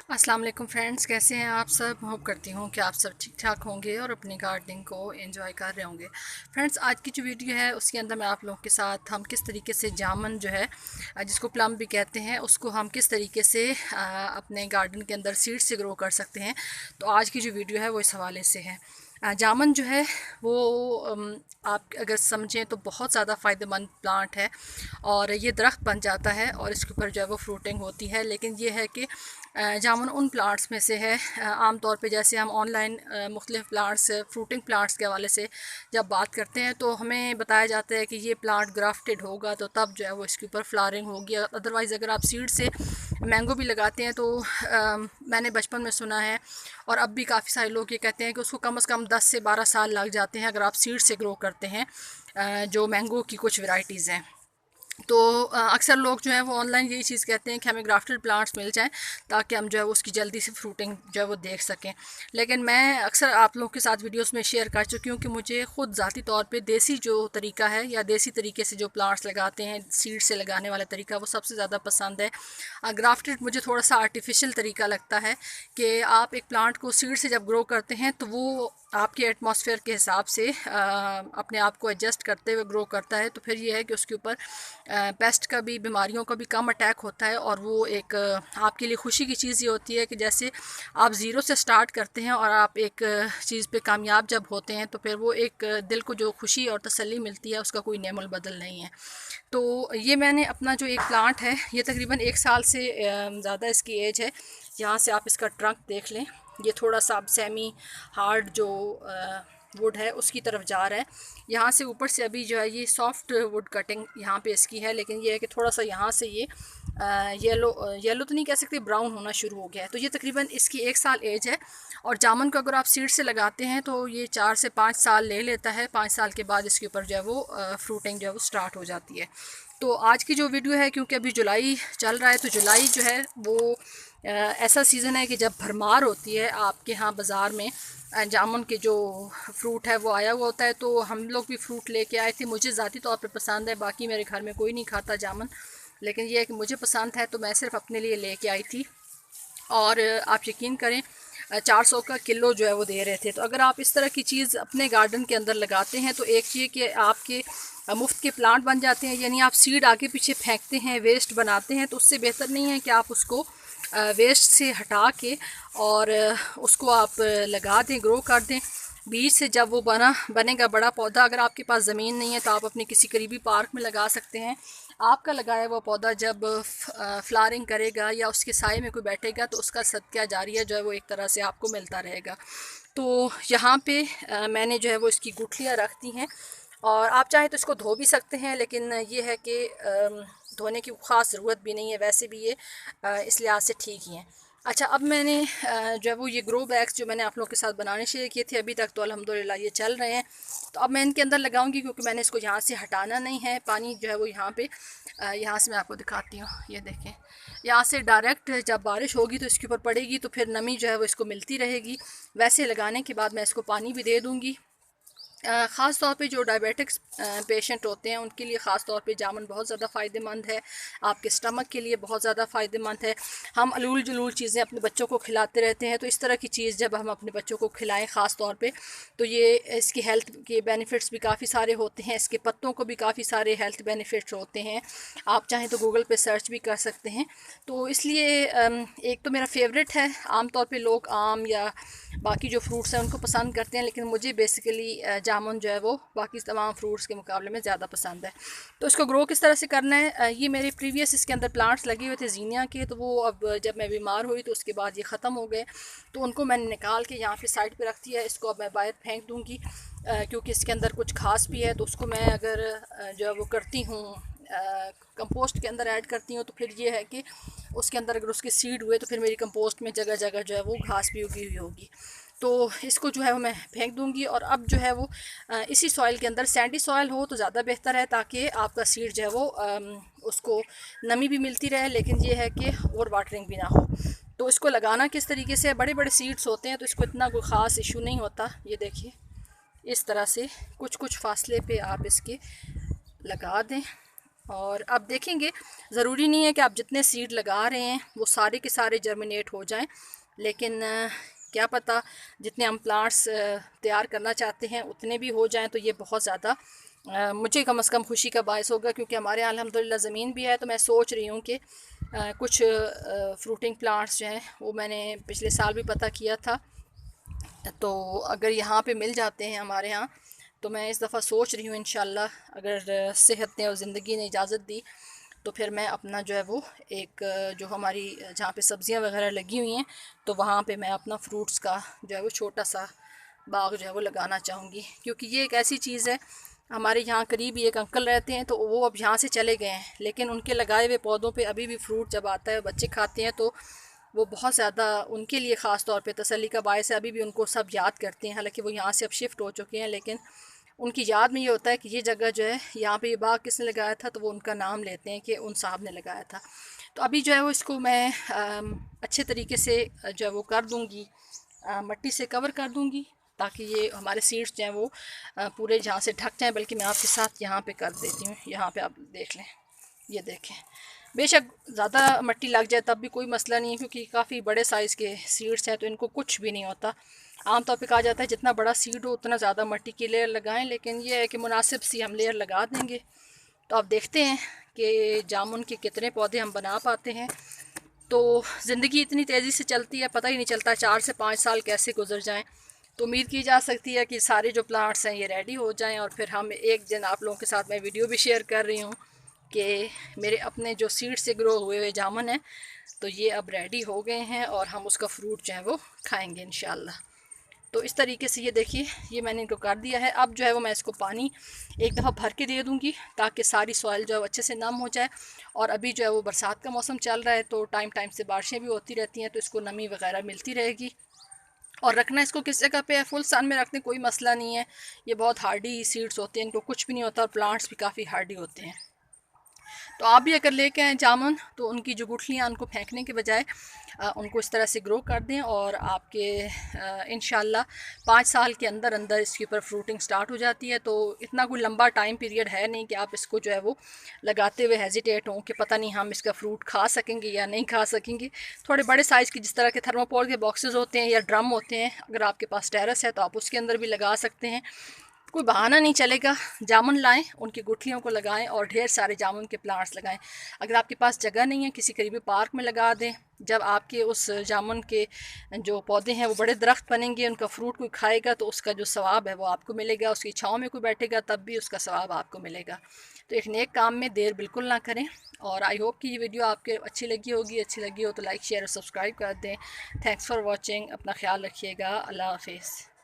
अस्सलाम वालेकुम फ्रेंड्स, कैसे हैं आप सब। होप करती हूँ कि आप सब ठीक ठाक होंगे और अपनी गार्डनिंग को एंजॉय कर रहे होंगे। फ्रेंड्स, आज की जो वीडियो है उसके अंदर मैं आप लोगों के साथ हम किस तरीके से जामुन जो है जिसको प्लम भी कहते हैं उसको हम किस तरीके से अपने गार्डन के अंदर सीड से ग्रो कर सकते हैं। तो आज की जो वीडियो है वो इस हवाले से है। जामुन जो है वो आप अगर समझें तो बहुत ज़्यादा फ़ायदेमंद प्लांट है और ये दरख्त बन जाता है और इसके ऊपर जो है वो फ्रूटिंग होती है। लेकिन ये है कि जामुन उन प्लांट्स में से है, आम तौर पे जैसे हम ऑनलाइन मुख्तलिफ प्लांट्स फ्रूटिंग प्लांट्स के हवाले से जब बात करते हैं तो हमें बताया जाता है कि ये प्लांट ग्राफ्टेड होगा तो तब जो है वो इसके ऊपर फ्लावरिंग होगी। अदरवाइज़ अगर आप सीड से मैंगो भी लगाते हैं तो मैंने बचपन में सुना है और अब भी काफ़ी सारे लोग ये कहते हैं कि उसको कम से कम 10 से 12 साल लग जाते हैं अगर आप सीड से ग्रो करते हैं जो मैंगो की कुछ वैरायटीज़ हैं। तो अक्सर लोग जो है वो ऑनलाइन यही चीज़ कहते हैं कि हमें ग्राफ्टेड प्लांट्स मिल जाएं ताकि हम जो है वो उसकी जल्दी से फ्रूटिंग जो है वो देख सकें। लेकिन मैं अक्सर आप लोगों के साथ वीडियोस में शेयर कर चुकी हूँ कि मुझे ख़ुद ज़ाती तौर पे देसी जो तरीका है या देसी तरीके से जो प्लांट्स लगाते हैं सीड से लगाने वाला तरीका वो सबसे ज़्यादा पसंद है। ग्राफ्टेड मुझे थोड़ा सा आर्टिफिशियल तरीका लगता है कि आप एक प्लांट को सीड से जब ग्रो करते हैं तो वो आपके एटमॉस्फेयर के हिसाब से अपने आप को एडजस्ट करते हुए ग्रो करता है। तो फिर ये है कि उसके ऊपर पेस्ट का भी बीमारियों का भी कम अटैक होता है और वो एक आपके लिए खुशी की चीज़ ये होती है कि जैसे आप ज़ीरो से स्टार्ट करते हैं और आप एक चीज़ पे कामयाब जब होते हैं तो फिर वो एक दिल को जो खुशी और तसल्ली मिलती है उसका कोई नेमल बदल नहीं है। तो ये मैंने अपना जो एक प्लांट है ये तकरीबन 1 साल से ज़्यादा इसकी एज है। यहाँ से आप इसका ट्रंक देख लें, ये थोड़ा सा अब सेमी हार्ड जो वुड है उसकी तरफ जा रहा है। यहाँ से ऊपर से अभी जो है ये सॉफ्ट वुड कटिंग यहाँ पे इसकी है, लेकिन ये है कि थोड़ा सा यहाँ से ये येलो तो नहीं कह सकते, ब्राउन होना शुरू हो गया है। तो ये तकरीबन इसकी 1 साल एज है और जामुन को अगर आप सीड से लगाते हैं तो ये 4 से 5 साल ले लेता है। 5 साल के बाद इसके ऊपर जो है वो फ्रूटिंग जो है वो स्टार्ट हो जाती है। तो आज की जो वीडियो है, क्योंकि अभी जुलाई चल रहा है तो जुलाई जो है वो ऐसा सीज़न है कि जब भरमार होती है आपके यहाँ बाज़ार में जामुन के जो फ्रूट है वो आया हुआ होता है। तो हम लोग भी फ्रूट लेके आए थे। मुझे ज़ाती तौर पे पसंद है, बाकी मेरे घर में कोई नहीं खाता जामुन, लेकिन ये है कि मुझे पसंद है तो मैं सिर्फ अपने लिए लेके आई थी। और आप यकीन करें 400 का किलो जो है वो दे रहे थे। तो अगर आप इस तरह की चीज़ अपने गार्डन के अंदर लगाते हैं तो एक ये कि आपके मुफ्त के प्लांट बन जाते हैं। यानी आप सीड आगे पीछे फेंकते हैं, वेस्ट बनाते हैं, तो उससे बेहतर नहीं है कि आप उसको वेस्ट से हटा के और उसको आप लगा दें, ग्रो कर दें। बीज से जब वो बनेगा बड़ा पौधा, अगर आपके पास ज़मीन नहीं है तो आप अपने किसी करीबी पार्क में लगा सकते हैं। आपका लगाया हुआ पौधा जब फ्लावरिंग करेगा या उसके साए में कोई बैठेगा तो उसका सदका जारिया जो है वो एक तरह से आपको मिलता रहेगा। तो यहाँ पे मैंने जो है वो इसकी गुठलियाँ रख दी हैं और आप चाहें तो इसको धो भी सकते हैं, लेकिन ये है कि धोने की ख़ास ज़रूरत भी नहीं है, वैसे भी ये इस लिहाज से ठीक ही हैं। अच्छा, अब मैंने जो है वो ये ग्रो बैग्स जो मैंने आप लोगों के साथ बनाने शेयर किए थे अभी तक तो अल्हम्दुलिल्लाह ये चल रहे हैं। तो अब मैं इनके अंदर लगाऊंगी क्योंकि मैंने इसको यहाँ से हटाना नहीं है। पानी जो है वो यहाँ पे यहाँ से मैं आपको दिखाती हूँ, ये देखें, यहाँ से डायरेक्ट जब बारिश होगी तो इसके ऊपर पड़ेगी तो फिर नमी जो है वो इसको मिलती रहेगी। वैसे लगाने के बाद मैं इसको पानी भी दे दूँगी। ख़ास तौर पे जो डायबिटिक्स पेशेंट होते हैं उनके लिए ख़ास तौर पे जामुन बहुत ज़्यादा फ़ायदेमंद है, आपके स्टमक के लिए बहुत ज़्यादा फ़ायदेमंद है। हम अलूल जलूल चीज़ें अपने बच्चों को खिलाते रहते हैं, तो इस तरह की चीज़ जब हम अपने बच्चों को खिलाएं ख़ास तौर पे तो ये इसकी हेल्थ के बेनिफिट्स भी काफ़ी सारे होते हैं। इसके पत्तों को भी काफ़ी सारे हेल्थ बेनिफिट्स होते हैं, आप चाहें तो गूगल पर सर्च भी कर सकते हैं। तो इसलिए एक तो मेरा फेवरेट है। आम तौर पर लोग आम या बाकी जो फ्रूट्स हैं उनको पसंद करते हैं, लेकिन मुझे बेसिकली जामुन जो है वो बाकी तमाम फ्रूट्स के मुकाबले में ज़्यादा पसंद है। तो इसको ग्रो किस तरह से करना है, ये मेरे प्रीवियस इसके अंदर प्लांट्स लगे हुए थे ज़ीनिया के, तो वो अब जब मैं बीमार हुई तो उसके बाद ये ख़त्म हो गए, तो उनको मैंने निकाल के यहाँ पे साइड पे रख दिया। इसको अब मैं बाहर फेंक दूँगी क्योंकि इसके अंदर कुछ खास भी है। तो उसको मैं अगर जो है वो करती हूँ कंपोस्ट के अंदर ऐड करती हूँ तो फिर ये है कि उसके अंदर अगर उसके सीड हुए तो फिर मेरी कंपोस्ट में जगह जगह जो है वो घास भी उगी हुई होगी। तो इसको जो है वो मैं फेंक दूँगी और अब जो है वो इसी सॉइल के अंदर, सैंडी सॉइल हो तो ज़्यादा बेहतर है ताकि आपका सीड जो है वो उसको नमी भी मिलती रहे, लेकिन ये है कि ओवर वाटरिंग भी ना हो। तो इसको लगाना किस तरीके से, बड़े बड़े सीड्स होते हैं तो इसको इतना कोई ख़ास इशू नहीं होता। ये देखिए इस तरह से कुछ कुछ फासले पे आप इसके लगा दें और अब देखेंगे, ज़रूरी नहीं है कि आप जितने सीड लगा रहे हैं वो सारे के सारे जर्मिनेट हो जाएं, लेकिन क्या पता जितने हम प्लांट्स तैयार करना चाहते हैं उतने भी हो जाएं, तो ये बहुत ज़्यादा मुझे कम से कम खुशी का बायस होगा, क्योंकि हमारे यहाँ अल्हम्दुलिल्लाह ज़मीन भी है। तो मैं सोच रही हूँ कि कुछ फ्रूटिंग प्लांट्स जो हैं वो मैंने पिछले साल भी पता किया था, तो अगर यहाँ पे मिल जाते हैं हमारे यहाँ, तो मैं इस दफ़ा सोच रही हूँ इंशाल्लाह, अगर सेहत ने और ज़िंदगी ने इजाज़त दी तो फिर मैं अपना जो है वो एक जो हमारी जहाँ पे सब्ज़ियाँ वगैरह लगी हुई हैं, तो वहाँ पे मैं अपना फ्रूट्स का जो है वो छोटा सा बाग जो है वो लगाना चाहूँगी। क्योंकि ये एक ऐसी चीज़ है, हमारे यहाँ करीब ही एक अंकल रहते हैं, तो वो अब यहाँ से चले गए हैं, लेकिन उनके लगाए हुए पौधों पे अभी भी फ्रूट जब आता है बच्चे खाते हैं तो वो बहुत ज़्यादा उनके लिए ख़ास तौर पे तसल्ली का बायस है। अभी भी उनको सब याद करते हैं, हालांकि वो यहाँ से अब शिफ्ट हो चुके हैं, लेकिन उनकी याद में ये होता है कि ये जगह जो है, यहाँ पे ये बाग किसने लगाया था, तो वो उनका नाम लेते हैं कि उन साहब ने लगाया था। तो अभी जो है वो इसको मैं अच्छे तरीके से जो है वो कर दूँगी, मट्टी से कवर कर दूँगी, ताकि ये हमारे सीड्स जो हैं वो पूरे जहाँ से ढक जाएँ। बल्कि मैं आपके साथ यहाँ पे कर देती हूँ, यहाँ पे आप देख लें, ये देखें। बेशक ज़्यादा मट्टी लग जाए तब भी कोई मसला नहीं है, क्योंकि काफ़ी बड़े साइज़ के सीड्स हैं तो इनको कुछ भी नहीं होता। आमतौर पे कहा जाता है जितना बड़ा सीड हो उतना ज़्यादा मट्टी की लेयर लगाएं, लेकिन ये है कि मुनासिब सी हम लेयर लगा देंगे। तो अब देखते हैं कि जामुन के कितने पौधे हम बना पाते हैं। तो ज़िंदगी इतनी तेज़ी से चलती है, पता ही नहीं चलता 4 से 5 साल कैसे गुजर जाएं। तो उम्मीद की जा सकती है कि सारे जो प्लांट्स हैं ये रेडी हो जाएं, और फिर हम एक दिन आप लोगों के साथ मैं वीडियो भी शेयर कर रही हूँ कि मेरे अपने जो सीड से ग्रो हुए हुए जामुन हैं तो ये अब रेडी हो गए हैं, और हम उसका फ्रूट जो है वो खाएंगे इंशाल्लाह। तो इस तरीके से ये देखिए, ये मैंने इनको कर दिया है। अब जो है वो मैं इसको पानी एक दफ़ा भर के दे दूँगी, ताकि सारी सॉइल जो है वो अच्छे से नम हो जाए। और अभी जो है वो बरसात का मौसम चल रहा है, तो टाइम टाइम से बारिशें भी होती रहती हैं, तो इसको नमी वगैरह मिलती रहेगी। और रखना इसको किस जगह पे है, फुल सन में रखने कोई मसला नहीं है। ये बहुत हार्डी सीड्स होते हैं, इनको कुछ भी नहीं होता, और प्लांट्स भी काफ़ी हार्डी होते हैं। तो आप भी अगर लेके आएँ जामुन, तो उनकी जो गुठलियाँ उनको फेंकने के बजाय उनको इस तरह से ग्रो कर दें, और आपके इंशाल्लाह 5 साल के अंदर अंदर इसके ऊपर फ्रूटिंग स्टार्ट हो जाती है। तो इतना कोई लंबा टाइम पीरियड है नहीं कि आप इसको जो है वो लगाते हुए हेजिटेट हों कि पता नहीं हम इसका फ्रूट खा सकेंगे या नहीं खा सकेंगे। थोड़े बड़े साइज़ की जिस तरह के थर्माकोल के बॉक्सेस होते हैं या ड्रम होते हैं, अगर आपके पास टेरेस है तो आप उसके अंदर भी लगा सकते हैं। कोई बहाना नहीं चलेगा, जामुन लाएं, उनकी गुठलियों को लगाएं और ढेर सारे जामुन के प्लांट्स लगाएं। अगर आपके पास जगह नहीं है, किसी करीबी पार्क में लगा दें। जब आपके उस जामुन के जो पौधे हैं वो बड़े दरख्त बनेंगे, उनका फ्रूट कोई खाएगा तो उसका जो सवाब है वो आपको मिलेगा, उसकी छाँव में कोई बैठेगा तब भी उसका सवाब आपको मिलेगा। तो एक नेक काम में देर बिल्कुल ना करें। और आई होप कि ये वीडियो आपके अच्छी लगी होगी। अच्छी लगी हो तो लाइक शेयर और सब्सक्राइब कर दें। Thanks for watching. अपना ख्याल रखिएगा। अल्लाह हाफिज़।